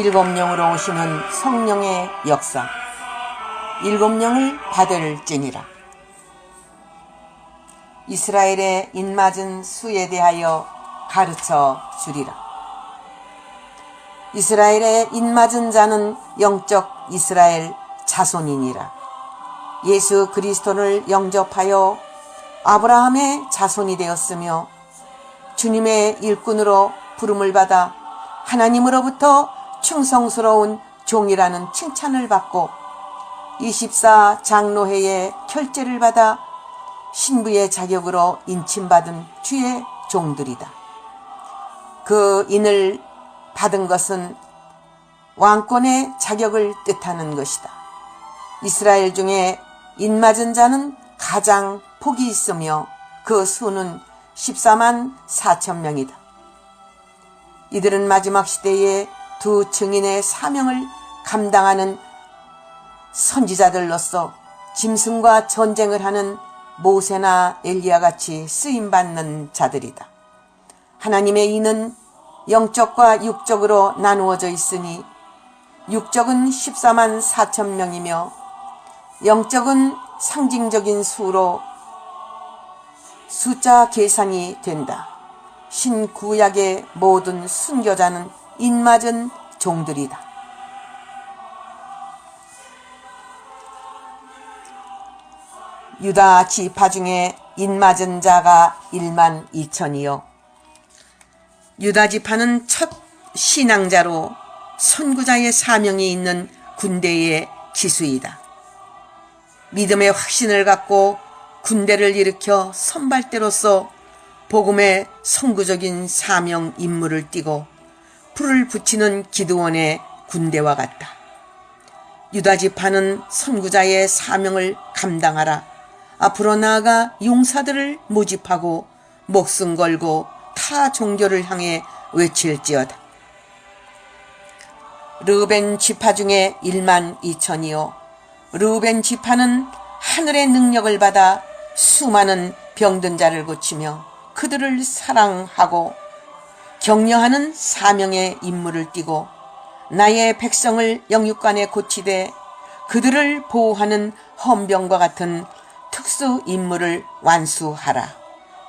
일곱 영으로 오시는 성령의 역사. 일곱 영을 받을지니라. 이스라엘의 인맞은 수에 대하여 가르쳐 주리라. 이스라엘의 인맞은 자는 영적 이스라엘 자손이니라. 예수 그리스도를 영접하여 아브라함의 자손이 되었으며 주님의 일꾼으로 부름을 받아 하나님으로부터 충성스러운 종이라는 칭찬을 받고 24 장로회의 결제를 받아 신부의 자격으로 인침받은 주의 종들이다. 그 인을 받은 것은 왕권의 자격을 뜻하는 것이다. 이스라엘 중에 인맞은 자는 가장 복이 있으며 그 수는 14만 4천 명이다. 이들은 마지막 시대에 두 증인의 사명을 감당하는 선지자들로서 짐승과 전쟁을 하는 모세나 엘리야같이 쓰임받는 자들이다. 하나님의 인은 영적과 육적으로 나누어져 있으니 육적은 14만 4천 명이며 영적은 상징적인 수로 숫자 계산이 된다. 신구약의 모든 순교자는 인맞은 종들이다. 유다 지파 중에 인맞은 자가 1만 2천이요 유다 지파는 첫 신앙자로 선구자의 사명이 있는 군대의 기수이다. 믿음의 확신을 갖고 군대를 일으켜 선발대로서 복음의 선구적인 사명 임무를 띠고 불을 붙이는 기드온의 군대와 같다. 유다 지파는 선구자의 사명을 감당하라. 앞으로 나아가 용사들을 모집하고 목숨 걸고 타 종교를 향해 외칠지어다. 르우벤 지파 중에 1만 2천이요 르우벤 지파는 하늘의 능력을 받아 수많은 병든 자를 고치며 그들을 사랑하고 격려하는 사명의 임무를 띠고 나의 백성을 영육간에 고치되 그들을 보호하는 헌병과 같은 특수 임무를 완수하라.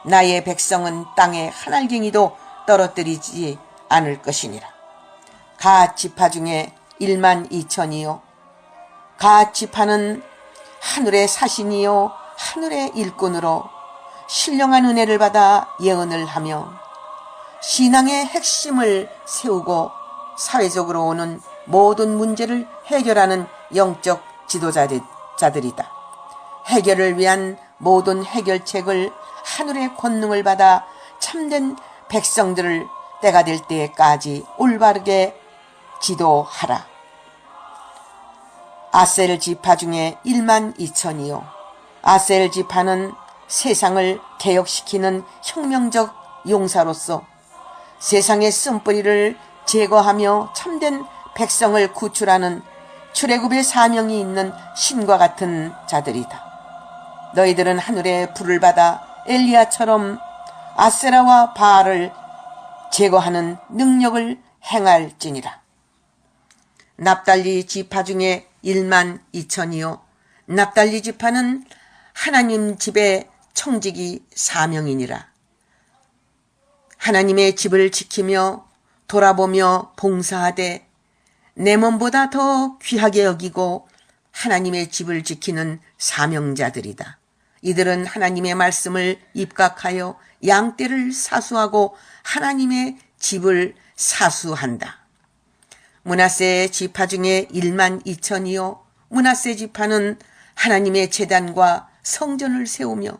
나의 백성은 땅에 한 알갱이도 떨어뜨리지 않을 것이니라. 갓 지파 중에 1만 2천이요 갓 지파는 하늘의 사신이요 하늘의 일꾼으로 신령한 은혜를 받아 예언을 하며 신앙의 핵심을 세우고 사회적으로 오는 모든 문제를 해결하는 영적 지도자들이다. 해결을 위한 모든 해결책을 하늘의 권능을 받아 참된 백성들을 때가 될 때까지 올바르게 지도하라. 아셀 지파 중에 1만 2천이요 아셀 지파는 세상을 개혁시키는 혁명적 용사로서 세상의 쓴뿌리를 제거하며 참된 백성을 구출하는 출애굽의 사명이 있는 신과 같은 자들이다. 너희들은 하늘의 불을 받아 엘리야처럼 아세라와 바알을 제거하는 능력을 행할지니라. 납달리 지파 중에 1만 2천이요 납달리 지파는 하나님 집의 청지기 사명이니라. 하나님의 집을 지키며 돌아보며 봉사하되 내 몸보다 더 귀하게 여기고 하나님의 집을 지키는 사명자들이다. 이들은 하나님의 말씀을 입각하여 양떼를 사수하고 하나님의 집을 사수한다. 므낫세 지파 중에 1만 2천이요 므낫세 지파는 하나님의 제단과 성전을 세우며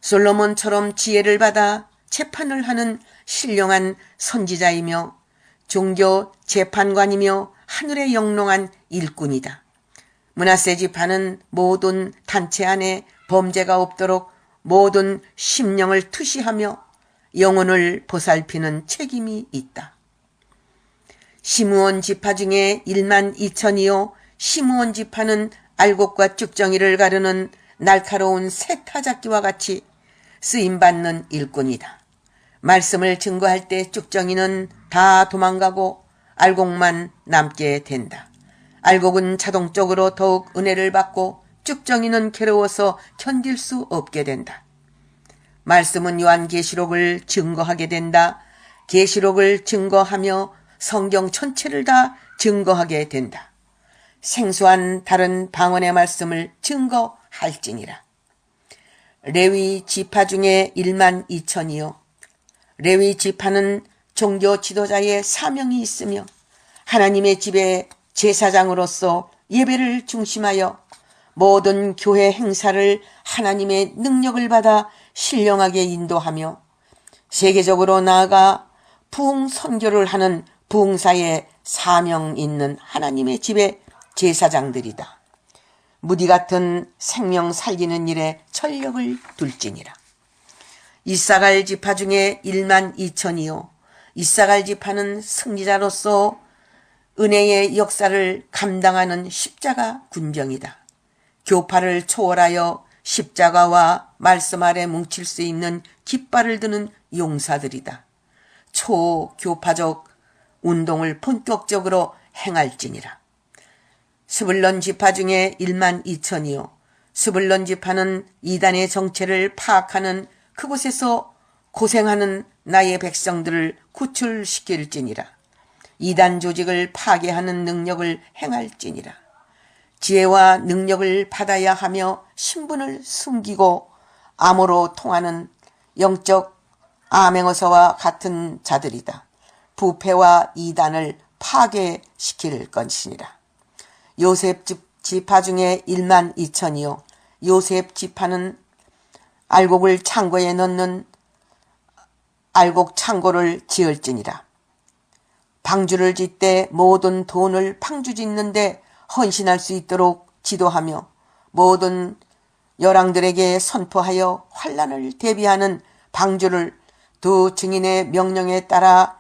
솔로몬처럼 지혜를 받아 재판을 하는 신령한 선지자이며 종교 재판관이며 하늘의 영롱한 일꾼이다. 므낫세 지파는 모든 단체 안에 범죄가 없도록 모든 심령을 투시하며 영혼을 보살피는 책임이 있다. 시므온 지파 중에 1만 2천이요 시므온 지파는 알곡과 쭉정이를 가르는 날카로운 세타잡기와 같이 쓰임받는 일꾼이다. 말씀을 증거할 때 쭉정이는 다 도망가고 알곡만 남게 된다. 알곡은 자동적으로 더욱 은혜를 받고 쭉정이는 괴로워서 견딜 수 없게 된다. 말씀은 요한계시록을 증거하게 된다. 계시록을 증거하며 성경 전체를 다 증거하게 된다. 생소한 다른 방언의 말씀을 증거할지니라. 레위 지파 중에 1만 2천이요. 레위 지파는 종교 지도자의 사명이 있으며 하나님의 집에 제사장으로서 예배를 중심하여 모든 교회 행사를 하나님의 능력을 받아 신령하게 인도하며 세계적으로 나아가 부흥 선교를 하는 부흥사의 사명 있는 하나님의 집의 제사장들이다. 무디 같은 생명 살리는 일에 전력을 둘지니라. 이사갈 지파 중에 1만 2천이요. 이사갈 지파는 승리자로서 은혜의 역사를 감당하는 십자가 군병이다. 교파를 초월하여 십자가와 말씀 아래 뭉칠 수 있는 깃발을 드는 용사들이다. 초교파적 운동을 본격적으로 행할지니라. 스불론 지파 중에 1만 2천이요. 스불론 지파는 이단의 정체를 파악하는 그곳에서 고생하는 나의 백성들을 구출시킬지니라. 이단 조직을 파괴하는 능력을 행할지니라. 지혜와 능력을 받아야 하며 신분을 숨기고 암호로 통하는 영적 암행어사와 같은 자들이다. 부패와 이단을 파괴시킬 것이니라. 요셉 지파 중에 1만 2천이요. 요셉 지파는 알곡을 창고에 넣는 알곡 창고를 지을지니라. 방주를 짓되 모든 돈을 방주 짓는데 헌신할 수 있도록 지도하며 모든 열왕들에게 선포하여 환란을 대비하는 방주를 두 증인의 명령에 따라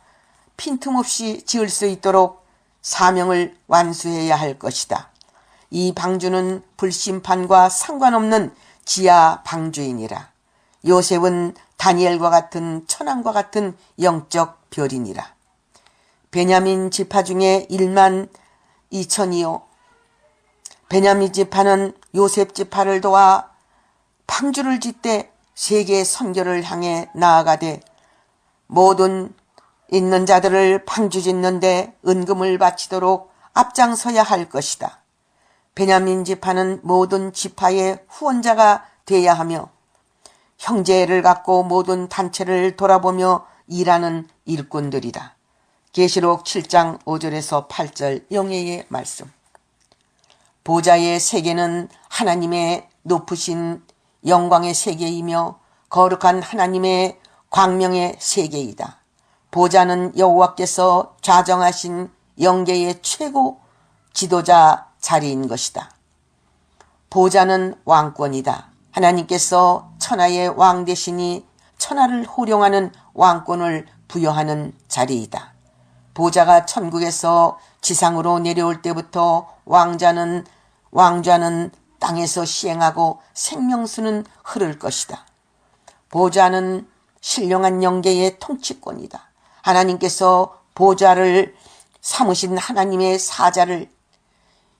빈틈없이 지을 수 있도록 사명을 완수해야 할 것이다. 이 방주는 불심판과 상관없는 지하 방주이니라. 요셉은 다니엘과 같은 천왕과 같은 영적 별이니라. 베냐민 지파 중에 1만 2천이요. 베냐민 지파는 요셉 지파를 도와 방주를 짓되 세계 선교를 향해 나아가되 모든 있는 자들을 방주 짓는데 은금을 바치도록 앞장서야 할 것이다. 베냐민 지파는 모든 지파의 후원자가 되어야 하며 형제를 갖고 모든 단체를 돌아보며 일하는 일꾼들이다. 계시록 7장 5절에서 8절 영예의 말씀. 보좌의 세계는 하나님의 높으신 영광의 세계이며 거룩한 하나님의 광명의 세계이다. 보좌는 여호와께서 좌정하신 영계의 최고 지도자 자리인 것이다. 보좌는 왕권이다. 하나님께서 천하의 왕 대신이 천하를 호령하는 왕권을 부여하는 자리이다. 보좌가 천국에서 지상으로 내려올 때부터 왕좌는 땅에서 시행하고 생명수는 흐를 것이다. 보좌는 신령한 영계의 통치권이다. 하나님께서 보좌를 삼으신 하나님의 사자를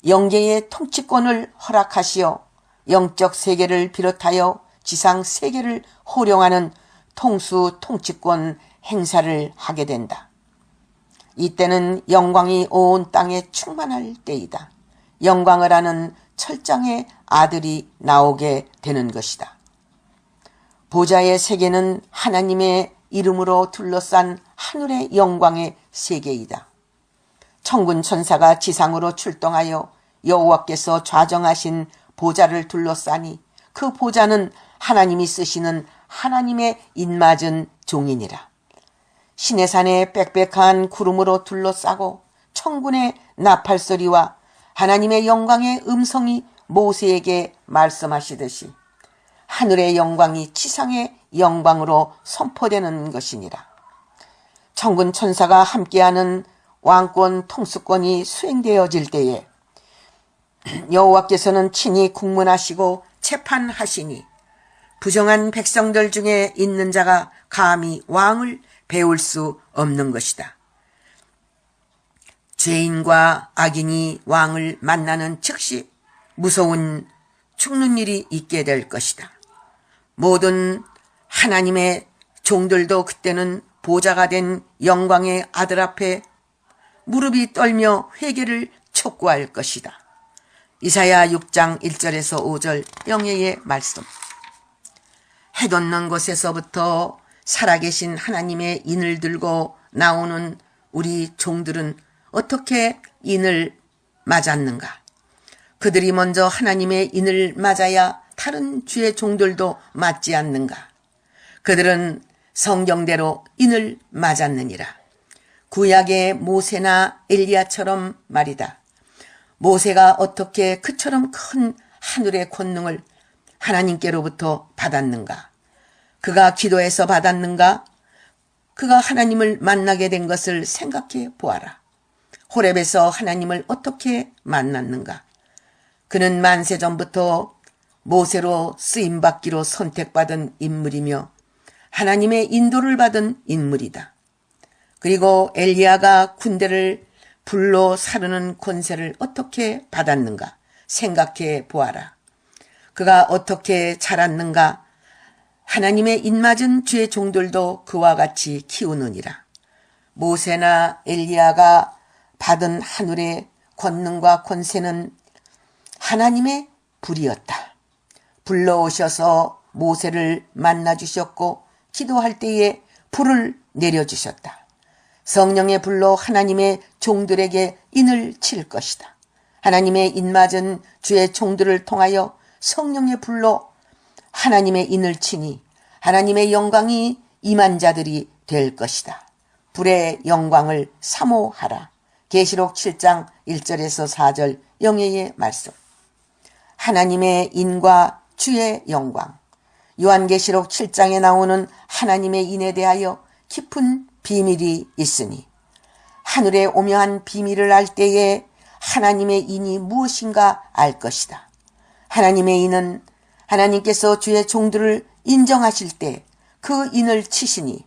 영계의 통치권을 허락하시어 영적 세계를 비롯하여 지상 세계를 호령하는 통수 통치권 행사를 하게 된다. 이때는 영광이 온 땅에 충만할 때이다. 영광을 아는 철장의 아들이 나오게 되는 것이다. 보좌의 세계는 하나님의 이름으로 둘러싼 하늘의 영광의 세계이다. 천군 천사가 지상으로 출동하여 여호와께서 좌정하신 보좌를 둘러싸니 그 보좌는 하나님이 쓰시는 하나님의 인맞은 종이니라. 시내산에 빽빽한 구름으로 둘러싸고 천군의 나팔소리와 하나님의 영광의 음성이 모세에게 말씀하시듯이 하늘의 영광이 지상의 영광으로 선포되는 것이니라. 천군 천사가 함께하는 왕권 통수권이 수행되어질 때에 여호와께서는 친히 국문하시고 재판하시니 부정한 백성들 중에 있는 자가 감히 왕을 배울 수 없는 것이다. 죄인과 악인이 왕을 만나는 즉시 무서운 죽는 일이 있게 될 것이다. 모든 하나님의 종들도 그때는 보좌가 된 영광의 아들 앞에 무릎이 떨며 회개를 촉구할 것이다. 이사야 6장 1절에서 5절 영예의 말씀. 해 돋는 곳에서부터 살아계신 하나님의 인을 들고 나오는 우리 종들은 어떻게 인을 맞았는가? 그들이 먼저 하나님의 인을 맞아야 다른 주의 종들도 맞지 않는가? 그들은 성경대로 인을 맞았느니라. 구약의 모세나 엘리야처럼 말이다. 모세가 어떻게 그처럼 큰 하늘의 권능을 하나님께로부터 받았는가? 그가 기도해서 받았는가? 그가 하나님을 만나게 된 것을 생각해 보아라. 호렙에서 하나님을 어떻게 만났는가? 그는 만세전부터 모세로 쓰임받기로 선택받은 인물이며 하나님의 인도를 받은 인물이다. 그리고 엘리야가 군대를 불로 사르는 권세를 어떻게 받았는가 생각해 보아라. 그가 어떻게 자랐는가? 하나님의 인맞은 주의 종들도 그와 같이 키우느니라. 모세나 엘리야가 받은 하늘의 권능과 권세는 하나님의 불이었다. 불러오셔서 모세를 만나주셨고 기도할 때에 불을 내려주셨다. 성령의 불로 하나님의 종들에게 인을 칠 것이다. 하나님의 인맞은 주의 종들을 통하여 성령의 불로 하나님의 인을 치니 하나님의 영광이 임한 자들이 될 것이다. 불의 영광을 사모하라. 계시록 7장 1절에서 4절 영예의 말씀. 하나님의 인과 주의 영광. 요한계시록 7장에 나오는 하나님의 인에 대하여 깊은 비밀이 있으니 하늘에 오묘한 비밀을 알 때에 하나님의 인이 무엇인가 알 것이다. 하나님의 인은 하나님께서 주의 종들을 인정하실 때 그 인을 치시니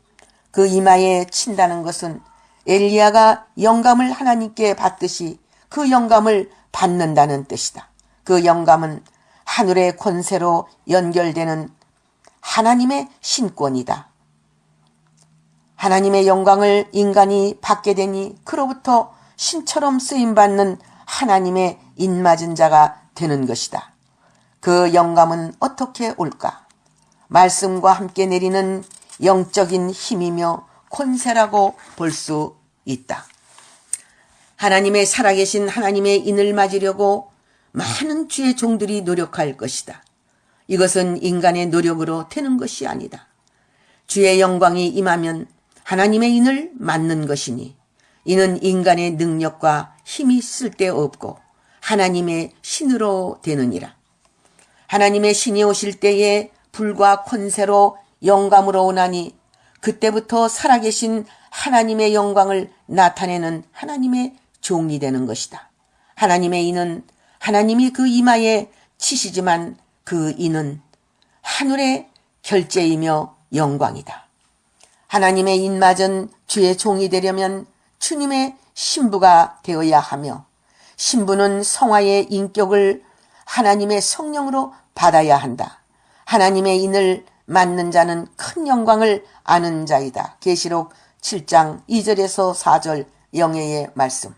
그 이마에 친다는 것은 엘리야가 영감을 하나님께 받듯이 그 영감을 받는다는 뜻이다. 그 영감은 하늘의 권세로 연결되는 하나님의 신권이다. 하나님의 영광을 인간이 받게 되니 그로부터 신처럼 쓰임받는 하나님의 인맞은 자가 되는 것이다. 그 영감은 어떻게 올까? 말씀과 함께 내리는 영적인 힘이며 권세라고 볼 수 있다. 하나님의 살아계신 하나님의 인을 맞으려고 많은 주의 종들이 노력할 것이다. 이것은 인간의 노력으로 되는 것이 아니다. 주의 영광이 임하면 하나님의 인을 맞는 것이니 이는 인간의 능력과 힘이 쓸데없고 하나님의 신으로 되느니라. 하나님의 신이 오실 때에 불과 권세로 영감으로 오나니 그때부터 살아계신 하나님의 영광을 나타내는 하나님의 종이 되는 것이다. 하나님의 인은 하나님이 그 이마에 치시지만 그 인은 하늘의 결제이며 영광이다. 하나님의 인맞은 주의 종이 되려면 주님의 신부가 되어야 하며 신부는 성화의 인격을 하나님의 성령으로 받아야 한다. 하나님의 인을 맞는 자는 큰 영광을 아는 자이다. 계시록 7장 2절에서 4절 영예의 말씀.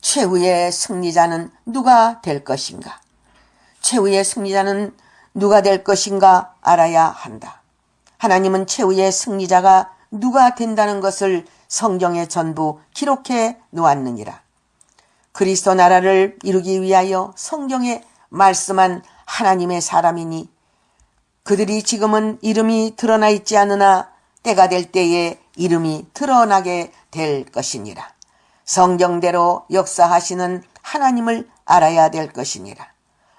최후의 승리자는 누가 될 것인가? 최후의 승리자는 누가 될 것인가 알아야 한다. 하나님은 최후의 승리자가 누가 된다는 것을 성경에 전부 기록해 놓았느니라. 그리스도 나라를 이루기 위하여 성경에 말씀한 하나님의 사람이니 그들이 지금은 이름이 드러나 있지 않으나 때가 될 때에 이름이 드러나게 될 것이니라. 성경대로 역사하시는 하나님을 알아야 될 것이니라.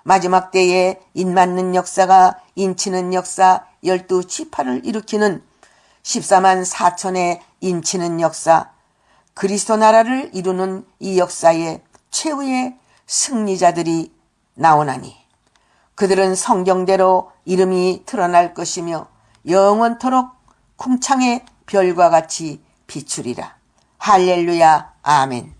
마지막 때에 인맞는 역사가 인치는 역사 12지파를 일으키는 14만 4천의 인치는 역사, 그리스도 나라를 이루는 이 역사에 최후의 승리자들이 나오나니 그들은 성경대로 이름이 드러날 것이며 영원토록 궁창의 별과 같이 비추리라. 할렐루야, 아멘.